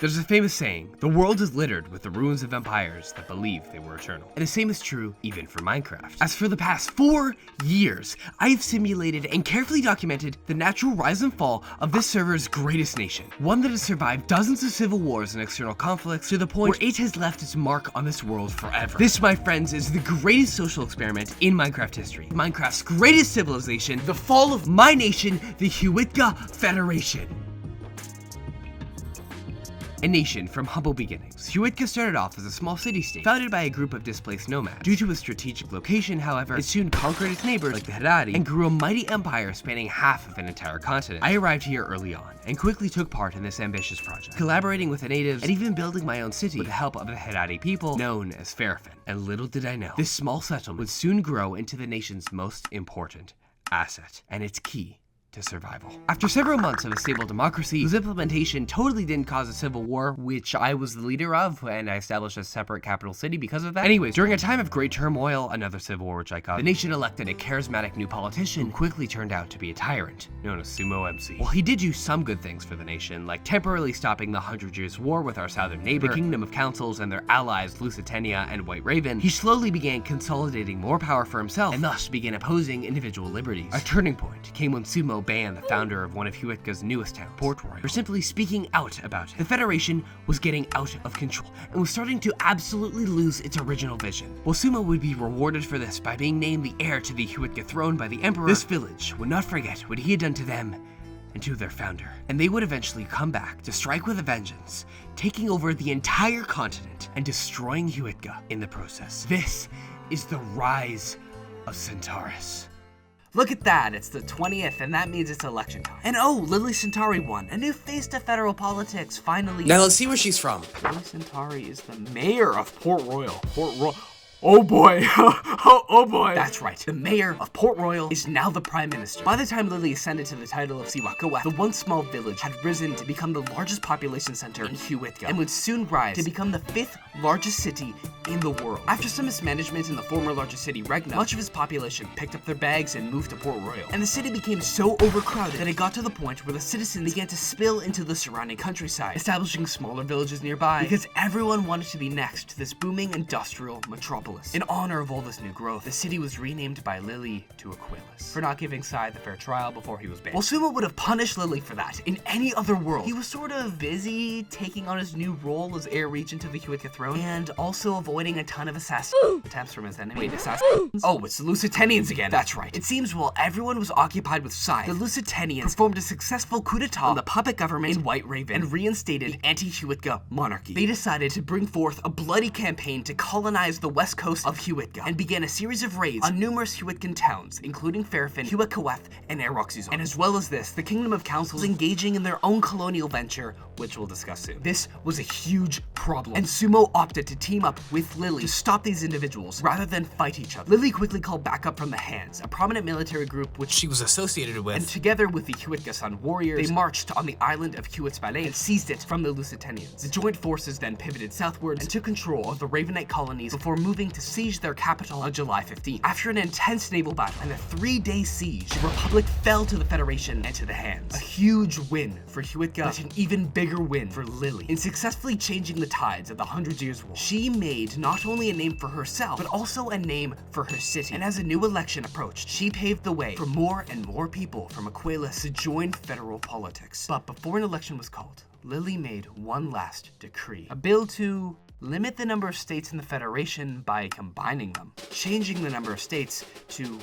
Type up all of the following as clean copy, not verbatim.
There's a famous saying, the world is littered with the ruins of empires that believe they were eternal. And the same is true even for Minecraft. As for the past 4 years, I have simulated and carefully documented the natural rise and fall of this server's greatest nation. One that has survived dozens of civil wars and external conflicts to the point where it has left its mark on this world forever. This, my friends, is the greatest social experiment in Minecraft history. Minecraft's greatest civilization, the fall of my nation, the Huitca Federation. A nation from humble beginnings, Huitca started off as a small city-state, founded by a group of displaced nomads. Due to its strategic location, however, it soon conquered its neighbors like the Herati and grew a mighty empire spanning half of an entire continent. I arrived here early on, and quickly took part in this ambitious project, collaborating with the natives and even building my own city with the help of the Herati people known as Ferrofin. And little did I know, this small settlement would soon grow into the nation's most important asset, and its key to survival. After several months of a stable democracy, whose implementation totally didn't cause a civil war, which I was the leader of, and I established a separate capital city because of that. Anyways, during a time of great turmoil, another civil war which I caused, the nation elected a charismatic new politician who quickly turned out to be a tyrant, known as Sumo MC. While he did do some good things for the nation, like temporarily stopping the 100 Years' War with our southern neighbor, the Kingdom of Councils and their allies Lusitania and White Raven, he slowly began consolidating more power for himself, and thus began opposing individual liberties. A turning point came when Sumo banned the founder of one of Huitca's newest towns, Port Royal, for simply speaking out about it. The Federation was getting out of control and was starting to absolutely lose its original vision. While Sumo would be rewarded for this by being named the heir to the Huitca throne by the Emperor, this village would not forget what he had done to them and to their founder. And they would eventually come back to strike with a vengeance, taking over the entire continent and destroying Huitca in the process. This is the rise of Centaurus. Look at that, it's the 20th, and that means it's election time. And oh, Lily Centauri won. A new face to federal politics, finally. Now let's see where she's from. Lily Centauri is the mayor of Port Royal. Oh boy, oh boy. That's right, the mayor of Port Royal is now the prime minister. By the time Lily ascended to the title of Siwakawa, the once small village had risen to become the largest population center in Huitca, and would soon rise to become the 5th largest city in the world. After some mismanagement in the former largest city, Regna, much of its population picked up their bags and moved to Port Royal. And the city became so overcrowded that it got to the point where the citizens began to spill into the surrounding countryside, establishing smaller villages nearby, because everyone wanted to be next to this booming industrial metropolis. In honor of all this new growth, the city was renamed by Lily to Aquilus, for not giving Sai the fair trial before he was banned. While Sumo would have punished Lily for that in any other world, he was sort of busy taking on his new role as heir regent of the Huitca throne, and also avoiding a ton of assassination attempts from his enemy. Wait, assassins? Oh, it's the Lusitanians again. That's right. It seems while everyone was occupied with Sai, the Lusitanians performed a successful coup d'etat on the puppet government in White Raven and reinstated the anti-Huitca monarchy. They decided to bring forth a bloody campaign to colonize the west coast of Huitca, and began a series of raids on numerous Huitcan towns, including Ferrofin, Huitcaweth, and Eroxizon. And as well as this, the Kingdom of Councils was engaging in their own colonial venture, which we'll discuss soon. This was a huge problem, and Sumo opted to team up with Lily to stop these individuals rather than fight each other. Lily quickly called backup from the Hands, a prominent military group which she was associated with, and together with the Huitca Sun warriors, they marched on the island of Huitzbalais and seized it from the Lusitanians. The joint forces then pivoted southwards and took control of the Ravenite colonies before moving to siege their capital on July 15th. After an intense naval battle and a 3-day siege, the Republic fell to the Federation and to the Hands. A huge win for Huitca, but an even bigger win for Lily. In successfully changing the tides of the 100 Years' War, she made not only a name for herself, but also a name for her city. And as a new election approached, she paved the way for more and more people from Aquilus to join federal politics. But before an election was called, Lily made one last decree. A bill to limit the number of states in the Federation by combining them, changing the number of states to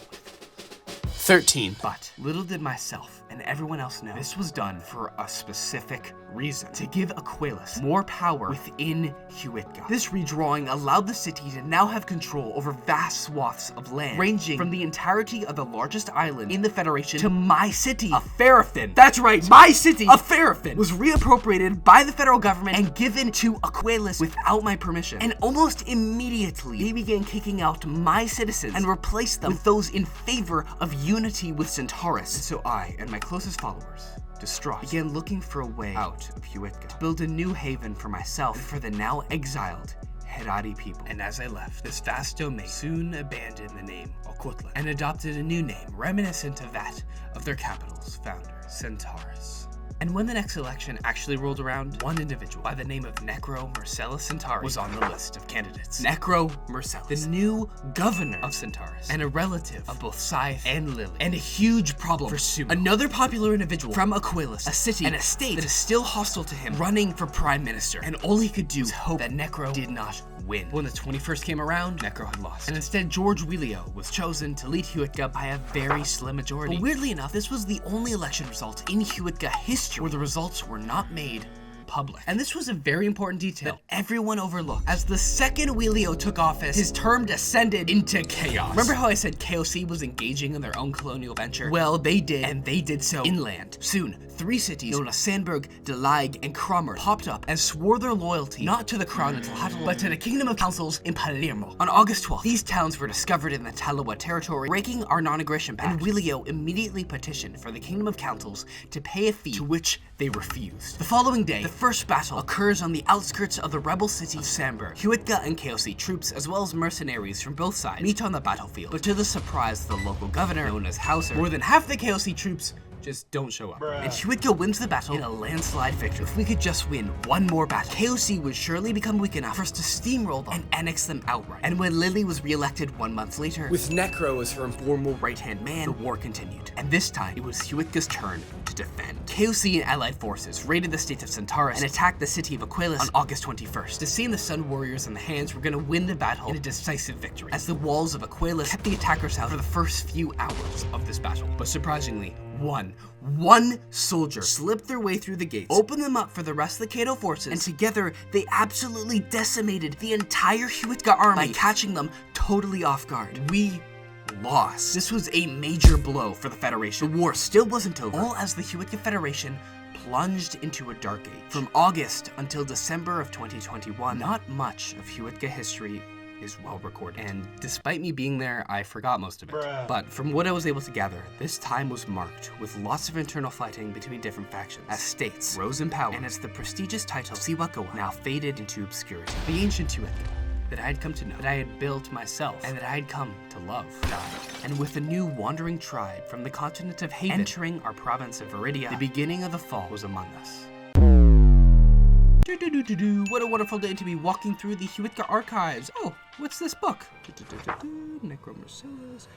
13. But little did myself and everyone else know, this was done for a specific reason: to give Aquilus more power within Huitca. This redrawing allowed the city to now have control over vast swaths of land, ranging from the entirety of the largest island in the Federation to my city of Ferrofin. That's right, my city of Ferrofin was reappropriated by the federal government and given to Aquilus without my permission. And almost immediately, they began kicking out my citizens and replaced them with those in favor of unity with Centaurus. And so I and my closest followers, distraught, began looking for a way out of Huitca, to build a new haven for myself and for the now exiled Herati people. And as I left, this vast domain soon abandoned the name Ocotlán and adopted a new name reminiscent of that of their capital's founder, Centaurus. And when the next election actually rolled around, one individual by the name of Necro Centaurus was on the list of candidates. Necro Mercellus, the new governor of Centaurus, and a relative of both Scythe and Lily, and a huge problem for Sumo, another popular individual from Aquilus, a city and a state that is still hostile to him, running for prime minister, and all he could do was hope that Necro did not win. When the 21st came around, Necro had lost, and instead George Wheelio was chosen to lead Huitca by a very slim majority. But weirdly enough, this was the only election result in Huitca history where the results were not made public. And this was a very important detail that everyone overlooked. As the second Wheelio took office, his term descended into chaos. Remember how I said KOC was engaging in their own colonial venture? Well, they did, and they did so inland. Soon, 3 cities known as Sandburg, Delag, and Cromer popped up and swore their loyalty not to the crown of Tlahatl, but to the Kingdom of Councils in Palermo. On August 12th, these towns were discovered in the Talawa territory, breaking our non-aggression pact, and Wheelio immediately petitioned for the Kingdom of Councils to pay a fee, to which they refused. The following day, the first battle occurs on the outskirts of the rebel city of Sandburg. Huitca and KOC troops, as well as mercenaries from both sides, meet on the battlefield, but to the surprise of the local governor, known as Hauser, more than half the KOC troops just don't show up. And Huitca wins the battle in a landslide victory. If we could just win one more battle, KOC would surely become weak enough for us to steamroll them and annex them outright. And when Lily was re-elected 1 month later, with Necro as her informal right-hand man, the war continued. And this time, it was Huitca's turn to defend. KOC and allied forces raided the state of Centaurus and attacked the city of Aquilus on August 21st. The same the Sun Warriors and the Hands were going to win the battle in a decisive victory, as the walls of Aquilus kept the attackers out for the first few hours of this battle. But surprisingly, one soldier slipped their way through the gates, opened them up for the rest of the Cato forces, and together they absolutely decimated the entire Huitca army by catching them totally off guard. We lost. This was a major blow for the Federation. The war still wasn't over, all as the Huitca Federation plunged into a dark age. From August until December of 2021, not much of Huitca history is well recorded, and despite me being there, I forgot most of it. But from what I was able to gather, this time was marked with lots of internal fighting between different factions, as states rose in power, and as the prestigious title Siwakawa now faded into obscurity. The ancient Huitca that I had come to know, that I had built myself, and that I had come to love, died. And with a new wandering tribe from the continent of Haven entering our province of Viridia, the beginning of the fall was among us. What a wonderful day to be walking through the Huitca archives. Oh, what's this book? Necro Mercellus.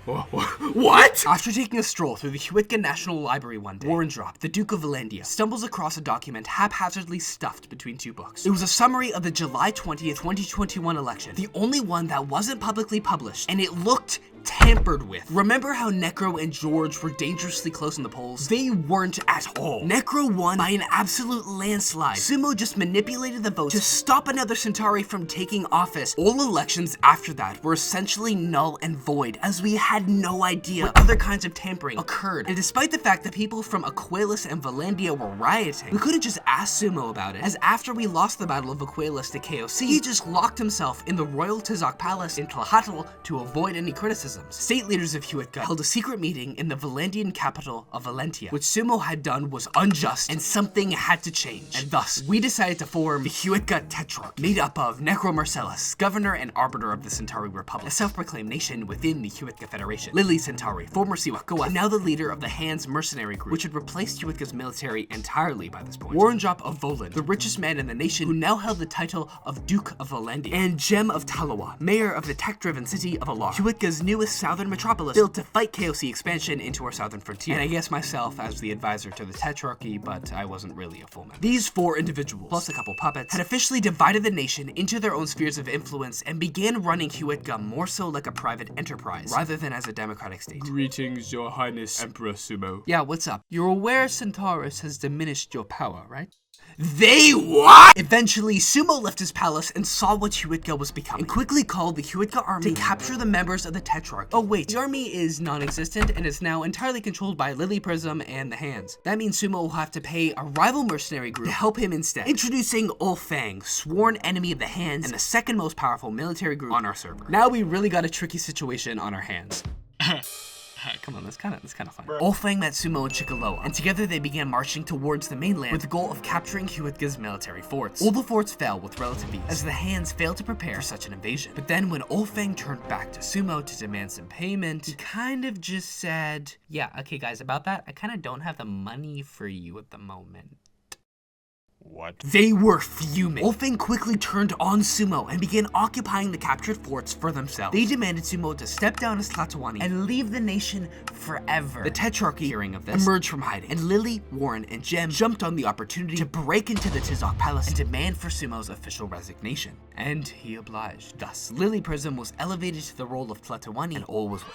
What? After taking a stroll through the Huitca National Library one day, Warrendrop, the Duke of Valandia, stumbles across a document haphazardly stuffed between 2 books. It was a summary of the July 20th, 2021 election, the only one that wasn't publicly published, and it looked tampered with. Remember how Necro and George were dangerously close in the polls? They weren't at all. Necro won by an absolute landslide. Sumo just manipulated the votes to stop another Centauri from taking office. All elections after that were essentially null and void, as we had no idea what other kinds of tampering occurred. And despite the fact that people from Aquilus and Valandia were rioting, we couldn't just ask Sumo about it, as after we lost the Battle of Aquilus to KOC, he just locked himself in the Royal Tizok Palace in Tlahatl to avoid any criticism. State leaders of Huitca held a secret meeting in the Valandian capital of Valentia. What Sumo had done was unjust, and something had to change. And thus, we decided to form the Huitca tetrarchy, made up of Necro Mercellus, governor and arbiter of the Centauri Republic, a self-proclaimed nation within the Huitca Federation. Lily Centauri, former Siwakawa, and now the leader of the Hands Mercenary group, which had replaced Huitca's military entirely by this point. Warrendrop of Volan, the richest man in the nation, who now held the title of Duke of Valandia, and Gem of Talawa, mayor of the tech-driven city of Alar, Huitca's newest southern metropolis, built to fight KOC expansion into our southern frontier. And I guess myself as the advisor to the tetrarchy, but I wasn't really a full member. These 4 individuals, plus a couple puppets, had officially divided the nation into their own spheres of influence and began running Huitca more so like a private enterprise, rather than as a democratic state. Greetings, Your Highness, Emperor Sumo. Yeah, what's up? You're aware Centaurus has diminished your power, right? They what? Eventually, Sumo left his palace and saw what Huitca was becoming, and quickly called the Huitca army to capture the members of the Tetrarchy. Oh wait, the army is non-existent and is now entirely controlled by Lily Prism and the Hands. That means Sumo will have to pay a rival mercenary group to help him instead. Introducing Ulfang, sworn enemy of the Hands and the second most powerful military group on our server. Now we really got a tricky situation on our hands. Come on, that's kind of fun. Ulfang met Sumo in Chikaloa, and together they began marching towards the mainland with the goal of capturing Huitca's military forts. All the forts fell with relative ease, as the hands failed to prepare for such an invasion. But then when Ulfang turned back to Sumo to demand some payment, he kind of just said, yeah, okay guys, about that, I kind of don't have the money for you at the moment. What? They were fuming. Ulfang quickly turned on Sumo and began occupying the captured forts for themselves. They demanded Sumo to step down as Tlatoani and leave the nation forever. The tetrarchy, hearing of this, emerged from hiding, and Lily, Warren, and Jem jumped on the opportunity to break into the Tizok Palace and demand for Sumo's official resignation. And he obliged. Thus, Lily Prism was elevated to the role of Tlatoani, and all was well.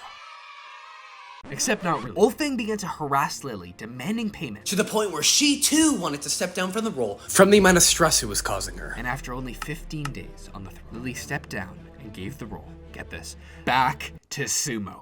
Except not really. Ulfang began to harass Lily, demanding payment, To the point where she too wanted to step down from the role from the amount of stress it was causing her. and after only 15 days on the throne, Lily stepped down and gave the role, get this, back to Sumo.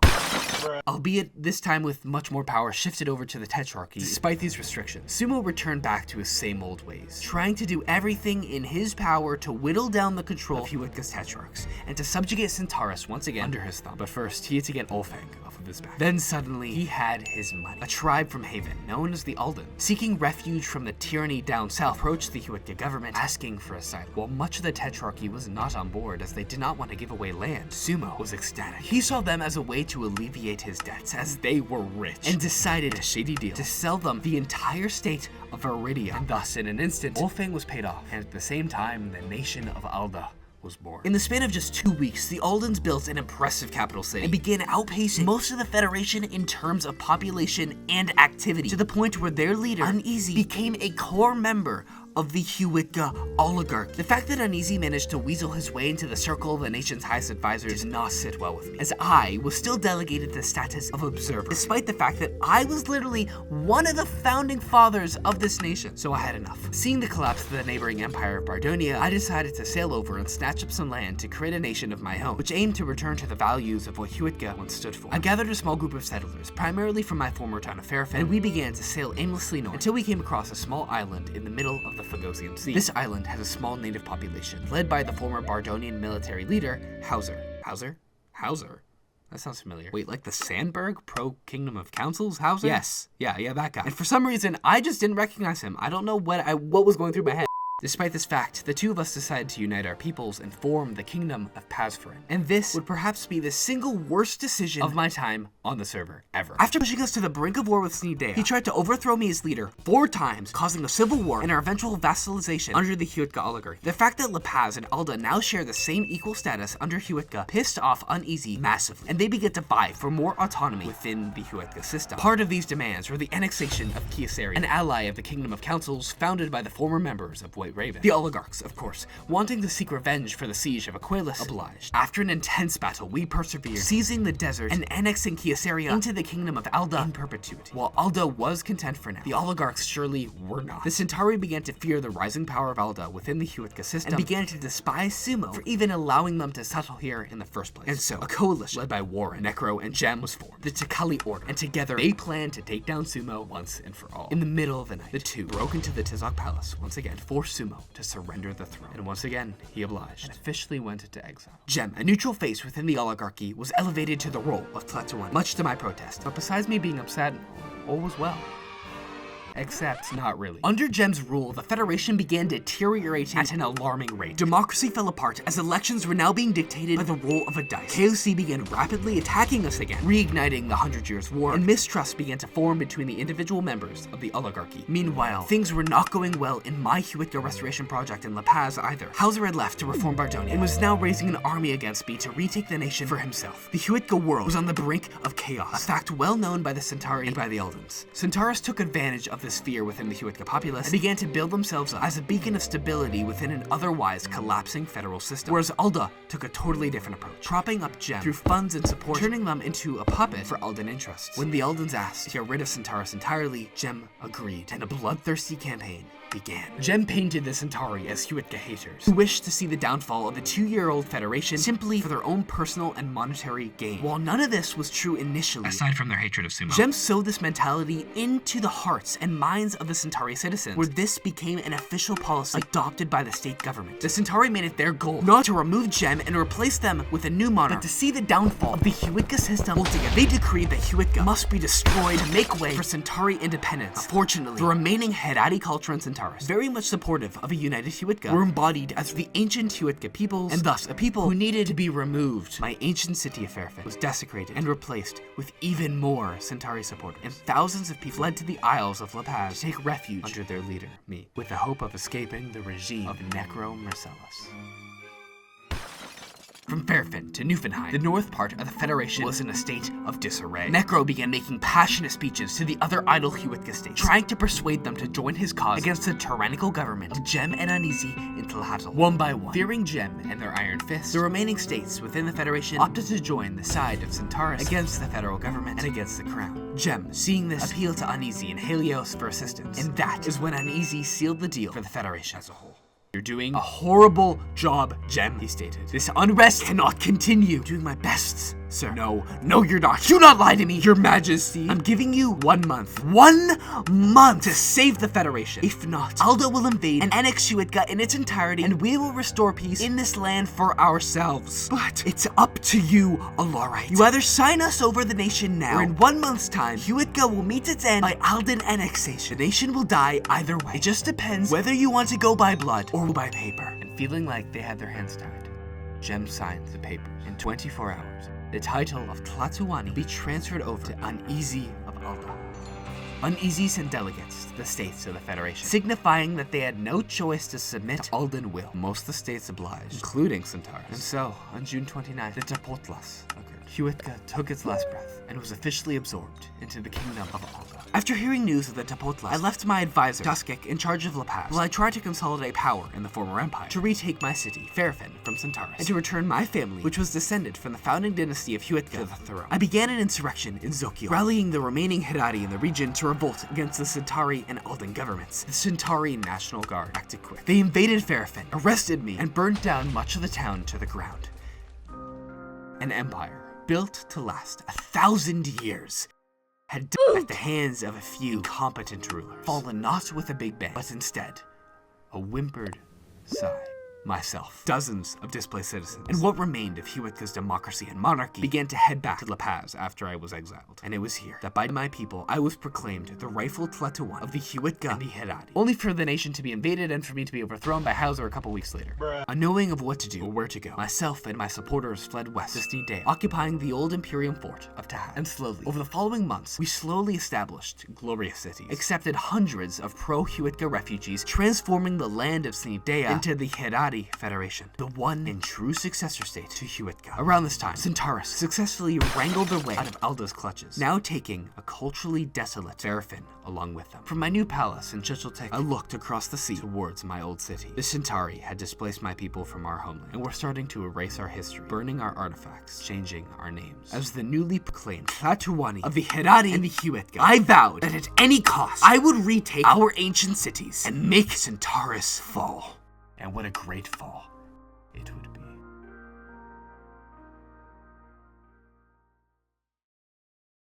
Albeit this time with much more power shifted over to the tetrarchy. Despite these restrictions, Sumo returned back to his same old ways, trying to do everything in his power to whittle down the control of Huitca's tetrarchs and to subjugate Centaurus once again under his thumb. But first, he had to get Ulfang off of his back. Then suddenly, he had his money. A tribe from Haven, known as the Alden, seeking refuge from the tyranny down south, approached the Huitca government asking for asylum. While much of the tetrarchy was not on board as they did not want to give away land, Sumo was ecstatic. He saw them as a way to alleviate his debts, as they were rich, and decided a shady deal to sell them the entire state of Iridia. And thus, in an instant, Ulfang was paid off, and at the same time, the nation of Alda was born. In the span of just 2 weeks, the Aldens built an impressive capital city and began outpacing most of the Federation in terms of population and activity, to the point where their leader, Uneasy, became a core member of the Huitca oligarchy. The fact that Uneasy managed to weasel his way into the circle of the nation's highest advisors did not sit well with me, as I was still delegated the status of observer, despite the fact that I was literally one of the founding fathers of this nation. So I had enough. Seeing the collapse of the neighboring empire of Bardonia, I decided to sail over and snatch up some land to create a nation of my own, which aimed to return to the values of what Huitca once stood for. I gathered a small group of settlers, primarily from my former town of Fairfen, and we began to sail aimlessly north until we came across a small island in the middle of the Phagosian Sea. This island has a small native population, led by the former Bardonian military leader, Hauser. Hauser? That sounds familiar. Wait, like the Sandberg pro-Kingdom of Councils Hauser? Yes. Yeah, that guy. And for some reason, I just didn't recognize him. I don't know what was going through my head. Despite this fact, the two of us decided to unite our peoples and form the Kingdom of Pasfarin. And this would perhaps be the single worst decision of my time on the server ever. After pushing us to the brink of war with Snedea, he tried to overthrow me as leader 4 times, causing a civil war and our eventual vassalization under the Huitca oligarchy. The fact that La Paz and Alda now share the same equal status under Huitca pissed off Uneasy massively, and they began to vie for more autonomy within the Huitca system. Part of these demands were the annexation of Kyocera, an ally of the Kingdom of Councils founded by the former members of White Raven. The oligarchs, of course, wanting to seek revenge for the siege of Aquilus, obliged. After an intense battle, we persevered, seizing the desert and annexing Kyocera into the Kingdom of Alda in perpetuity. While Alda was content for now, the oligarchs surely were not. The Centauri began to fear the rising power of Alda within the Huitca system and began to despise Sumo for even allowing them to settle here in the first place. And so, a coalition led by Warren, Necro, and Jem was formed, the Takali Order, and together they planned to take down Sumo once and for all. In the middle of the night, the two broke into the Tizok Palace once again, forced Sumo to surrender the throne. And once again, he obliged and officially went into exile. Jem, a neutral face within the oligarchy, was elevated to the role of Tlatoani, much to my protest. But besides me being upset, all was well. Except, not really. Under Jem's rule, the Federation began deteriorating at an alarming rate. Democracy fell apart as elections were now being dictated by the roll of a dice. KOC began rapidly attacking us again, reigniting the 100 Years' War, and mistrust began to form between the individual members of the oligarchy. Meanwhile, things were not going well in my Huitca restoration project in La Paz either. Hauser had left to reform Bardonia and was now raising an army against me to retake the nation for himself. The Huitca world was on the brink of chaos, a fact well known by the Centauri and by the Eldens. Centaurus took advantage of this fear within the Huitca populace and began to build themselves up as a beacon of stability within an otherwise collapsing federal system, whereas Alda took a totally different approach, propping up Jem through funds and support, turning them into a puppet for Alden interests. When the Aldens asked to get rid of Centaurus entirely, Jem agreed, and a bloodthirsty campaign began. Jem painted the Centauri as Huitca haters, who wished to see the downfall of the 2-year-old Federation simply for their own personal and monetary gain. While none of this was true initially, Aside from their hatred of sumo. Jem sowed this mentality into the hearts and minds of the Centauri citizens, where this became an official policy adopted by the state government. The Centauri made it their goal not to remove Jem and replace them with a new monarch, but to see the downfall of the Huitca system altogether. They decreed that Huitca must be destroyed to make way for Centauri independence. Unfortunately, the remaining Herati culture in Centaurus, very much supportive of a united Huitca, were embodied as the ancient Huitca peoples, and thus a people who needed to be removed. My ancient city of Fairfin was desecrated and replaced with even more Centauri supporters, and thousands of people fled to the Isles of La Paz to take refuge under their leader, me, with the hope of escaping the regime of Necro Marcellus. From Fairfin to Newfoundland, the north part of the Federation was in a state of disarray. Necro began making passionate speeches to the other idle Huitca states, trying to persuade them to join his cause against the tyrannical government of Jem and Uneasy in Tlahatl. One by one, fearing Jem and their iron fists, the remaining states within the Federation opted to join the side of Centaurus against the federal government and against the crown. Jem, seeing this, appealed to Uneasy and Helios for assistance, and that is when Uneasy sealed the deal for the Federation as a whole. You're doing a horrible job, Jem, he stated. This unrest cannot continue. I'm doing my best, sir. No, you're not. Do not lie to me, your majesty. I'm giving you 1 month. 1 month to save the Federation. If not, Aldo will invade and annex Huitca in its entirety, and we will restore peace in this land for ourselves. But it's up to you, Alorite. You either sign us over the nation now, or in 1 month's time, Huitca will meet its end by Alden annexation. The nation will die either way. It just depends whether you want to go by blood or by paper. And feeling like they had their hands tied, Jem signed the papers. In 24 hours, the title of Tlatuani would be transferred over to Uneasy of Alda. Uneasy sent delegates to the states of the Federation, signifying that they had no choice to submit to Alden will. Most of the states obliged, including Centaurus. And so, on June 29th, the Tepotlas occurred. Huitca took its last breath and was officially absorbed into the kingdom of Alda. After hearing news of the Tepotlas, I left my advisor, Tuskik, in charge of La Paz, while I tried to consolidate power in the former empire, to retake my city, Fairfin, from Centaurus, and to return my family, which was descended from the founding dynasty of Huitca, to the throne. I began an insurrection in Zokyo, rallying the remaining Herati in the region to revolt against the Centauri and Alden governments. The Centauri National Guard acted quick. They invaded Fairfin, arrested me, and burned down much of the town to the ground. An empire built to last 1,000 years had died at the hands of a few incompetent rulers, fallen not with a big bang, but instead a whimpered sigh. Myself, dozens of displaced citizens, and what remained of Huitca's democracy and monarchy began to head back to La Paz after I was exiled. And it was here that by my people, I was proclaimed the rightful Tlatuan of the Huitca and the Herati, only for the nation to be invaded and for me to be overthrown by Hauser a couple weeks later. Unknowing of what to do or where to go, myself and my supporters fled west to Stede, occupying the old Imperium fort of Tahat. And slowly, over the following months, we slowly established glorious cities, accepted hundreds of pro-Huitca refugees, transforming the land of Snidea into the Herati Federation, the one and true successor state to Huitca. Around this time, Centaurus successfully wrangled their way out of Alda's clutches, now taking a culturally desolate Fairfin along with them. From my new palace in Chicheltek, I looked across the sea towards my old city. The Centauri had displaced my people from our homeland, and were starting to erase our history, burning our artifacts, changing our names. As the newly proclaimed Tlatuani of the Herati and the Huitca, I vowed that at any cost, I would retake our ancient cities and make Centaurus fall. And what a great fall it would be.